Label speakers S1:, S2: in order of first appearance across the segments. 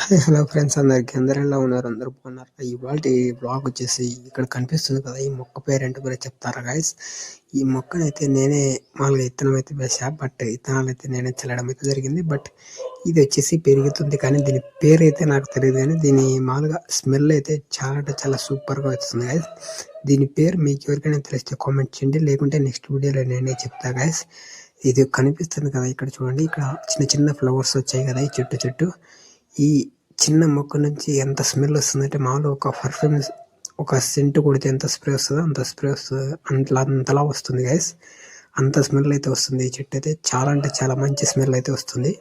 S1: Hi hello friends అందరూ ఎలా ఉన్నారు? అందరూ బాగున్నారా? ఇవాల్టి వ్లాగ్ వచ్చేసి ఇక్కడ కనిపిస్తుంది కదా, ఈ మొక్క పేరేంటో కూడా చెప్తారా గైస్? ఈ మొక్కనైతే నేనే మామూలుగా ఇత్తనం అయితే వేసా, బట్ ఇత్తనాలు అయితే నేనే చల్లడం అయితే జరిగింది. బట్ ఇది వచ్చేసి పెరుగుతుంది, కానీ దీని పేరు అయితే నాకు తెలియదు. కానీ దీని మామూలుగా స్మెల్ అయితే చాలా అంటే చాలా సూపర్గా వస్తుంది గైస్. దీని పేరు మీకు ఎవరికైనా తెలిస్తే కామెంట్ చేయండి, లేకుంటే నెక్స్ట్ వీడియోలో నేనే చెప్తా గైస్. ఇది కనిపిస్తుంది కదా ఇక్కడ చూడండి, ఇక్కడ చిన్న చిన్న ఫ్లవర్స్ వచ్చాయి కదా ఈ చెట్టు. ఈ చిన్న మొక్క నుంచి ఎంత స్మెల్ వస్తుందంటే, మామూలుగా ఒక పర్ఫ్యూమ్ ఒక సెంట్ కొడితే ఎంత స్ప్రే వస్తుందో అంత స్ప్రే వస్తుంది, అంతలా వస్తుంది గైస్. అంత స్మెల్ అయితే వస్తుంది. ఈ చెట్టు అయితే చాలా అంటే చాలా మంచి స్మెల్ అయితే వస్తుంది.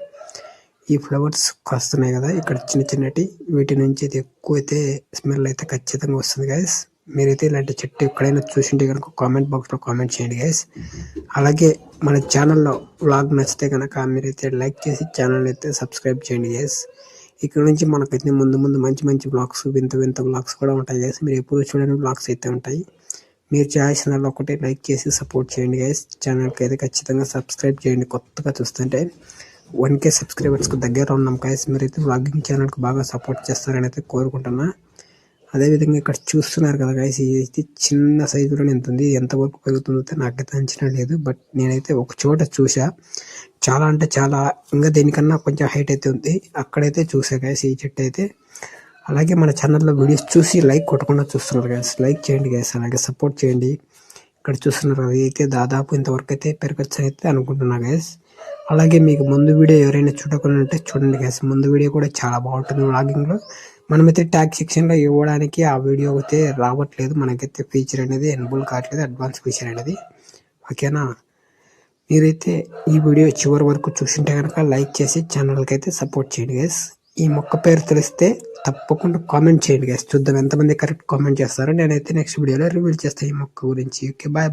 S1: ఈ ఫ్లవర్స్ కాస్తున్నాయి కదా ఇక్కడ చిన్న చిన్నటి, వీటి నుంచి అయితే ఎక్కువ అయితే స్మెల్ అయితే ఖచ్చితంగా వస్తుంది గైస్. మీరైతే ఇలాంటి చెట్టు ఎక్కడైనా చూసింటే కనుక కామెంట్ బాక్స్లో కామెంట్ చేయండి గైస్. అలాగే మన ఛానల్లో వ్లాగ్ నచ్చితే కనుక మీరైతే లైక్ చేసి ఛానల్ అయితే సబ్స్క్రైబ్ చేయండి గైస్. ఇక్కడ నుంచి మనకైతే ముందు మంచి వ్లాగ్స్, వింత వ్లాగ్స్ కూడా ఉంటాయి గైస్. మీరు ఎప్పుడు చూడని వ్లాగ్స్ అయితే ఉంటాయి. మీరు చేయాల్సిన ఒకటే లైక్ చేసి సపోర్ట్ చేయండి గైస్. ఛానల్కి అయితే ఖచ్చితంగా సబ్స్క్రైబ్ చేయండి. కొత్తగా చూస్తుంటే 1K సబ్స్క్రైబర్స్కి దగ్గర ఉన్నాం గైస్. మీరైతే వ్లాగింగ్ ఛానల్కి బాగా సపోర్ట్ చేస్తారని అయితే కోరుకుంటున్నా. అదేవిధంగా ఇక్కడ చూస్తున్నారు కదా గైస్, ఇది చిన్న సైజులోనే ఉంటుంది. ఎంతవరకు పెరుగుతుందో నాకైతే అంచనా లేదు, బట్ నేనైతే ఒక చోట చూసా. చాలా అంటే చాలా, ఇంకా దీనికన్నా కొంచెం హైట్ అయితే ఉంది. అక్కడైతే చూసా గైస్ ఈ చెట్టు అయితే. అలాగే మన ఛానల్లో వీడియోస్ చూసి లైక్ కొట్టకుండా చూస్తున్నారు గైస్. లైక్ చేయండి గైస్, అలాగే సపోర్ట్ చేయండి. ఇక్కడ చూస్తున్నారు అది అయితే దాదాపు ఇంతవరకు అయితే పెరగచ్చు అయితే అనుకుంటున్నా గైస్. అలాగే మీకు ముందు వీడియో ఎవరైనా చూడకుండా ఉంటే చూడండి గైస్. ముందు వీడియో కూడా చాలా బాగుంటుంది వ్లాగింగ్లో. మనమైతే ట్యాగ్ సెక్షన్లో ఇవ్వడానికి ఆ వీడియో అయితే రావట్లేదు, మనకైతే ఫీచర్ అనేది ఎనేబుల్ కావట్లేదు, అడ్వాన్స్ ఫీచర్ అనేది. ఓకేనా? మీరైతే ఈ వీడియో చివరి వరకు చూసింటే కనుక లైక్ చేసి ఛానల్కి అయితే సపోర్ట్ చేయండి గైస్. ఈ మొక్క పేరు తెలిస్తే తప్పకుండా కామెంట్ చేయండి గైస్. చూద్దాం ఎంతమంది కరెక్ట్ కామెంట్ చేస్తారో. నేనైతే నెక్స్ట్ వీడియోలో రివీల్ చేస్తాను ఈ మొక్క గురించి. Okay, bye.